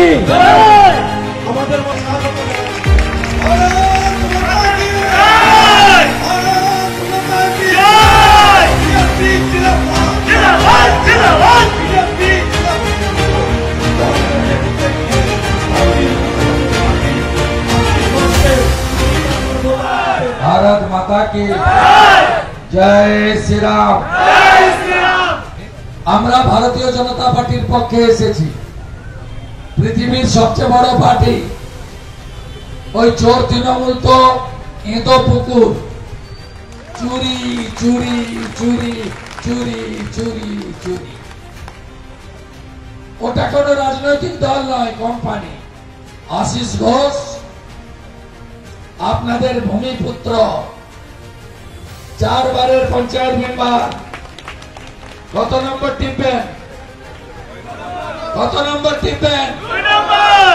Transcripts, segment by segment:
কি আমাদের भारत माता की जय श्री राम। আমরা ভারতীয় জনতা পার্টির পক্ষে এসেছি। পৃথিবীর সবচেয়ে বড় পার্টি ওই চোর তৃণমূল তো এঁদো পুকুর, চুরি চুরি চুরি চুরি চুরি চুরি। ওটা কোনো রাজনৈতিক দল নয়, কোম্পানি। আশিস ঘোষ আপনাদের ভূমিপুত্র, 4 বারের পঞ্চায়েত মেম্বার। কত নম্বর টিপবেন? কত নম্বর টিপবেন? 2 নম্বর।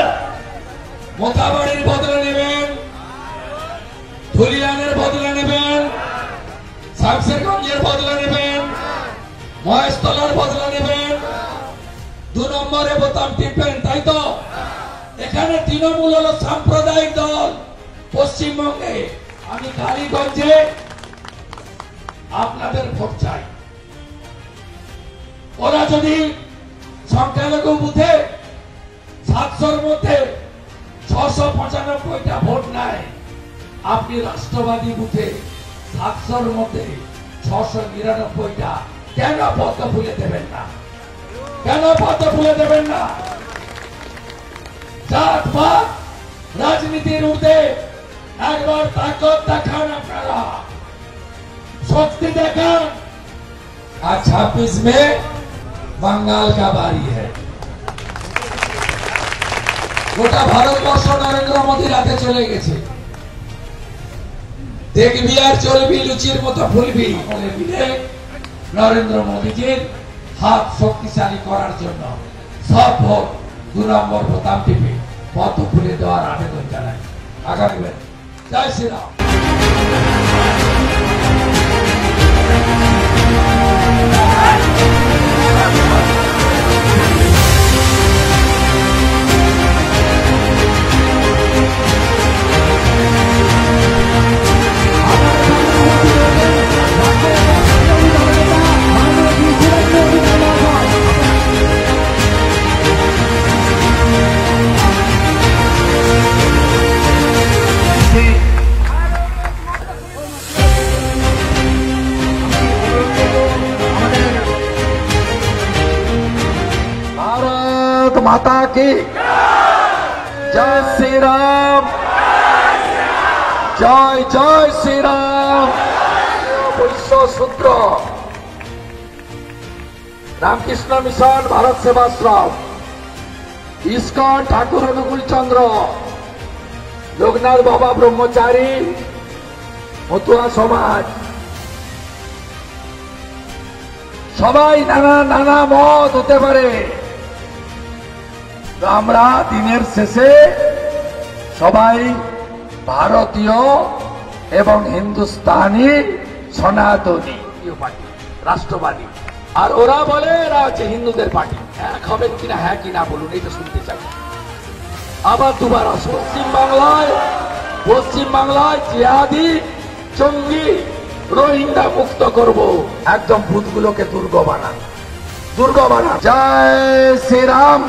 মোকাবাড়ির বদলে নেবেন, ধুলিয়ানের বদলে নেবেন, শামশেরগঞ্জের বদলে নেবেন, মহেশতলার বদলে নেবেন, 2 নম্বরে বোতাম টিপবেন, তাই তো? এখানে তৃণমূল হলো সাম্প্রদায়িক দল। পশ্চিমবঙ্গে আমি কালীগঞ্জে আপনাদের ভোট চাই। ওরা যদি সংখ্যালঘু বুথে 700-র মধ্যে 695টা ভোট নেয়, আপনি রাষ্ট্রবাদী বুথে 700-র মধ্যে 699টা কেন পদ্ম ফুলে দেবেন না? কেন পদ্ম ফুলে দেবেন না? জাতপাত রাজনীতির ঊর্ধ্বে একবার তাকত দেখান, আপনারা শক্তি দেখান। आज 26 में बंगाल का बारी है। গোটা ভারতবর্ষ নরেন্দ্র মোদীর হাতে চলে গেছে। দেখবি আর চলবি, লুচির মতো ফুলবি। বলে মিলে নরেন্দ্র মোদীজির হাত শক্তিশালী করার জন্য সব ভোট 2 নম্বর বোতাম টিপে পদ্ম ফুলে দেওয়ার আবেদন জানাই। আগামী জয় শ্রীরাম। माता की जय श्री राम, जय जय श्री राम। सूत्र रामकृष्ण मिशन, भारत सेवाश्रम, इस्कन ठाकुर अनुकूल चंद्र, लोकनाथ बाबा ब्रह्मचारी, मতুয়া समाज, सबाई नाना नाना मत होते पारे। আমরা দিনের শেষে সবাই ভারতীয় এবং হিন্দুস্তানি সনাতনী পার্টি, রাষ্ট্রবাদী। আর ওরা বলে এরা হচ্ছে হিন্দুদের পার্টি। এক হবেন কিনা, হ্যাঁ কিনা বলুন, এটা শুনতে চাই। আবার দুবার পশ্চিমবাংলায় জিহাদি, জঙ্গি, রোহিঙ্গা মুক্ত করব। একদম ভূতগুলোকে দুর্গ বানান, দুর্গ বানান। জয় শ্রীরাম।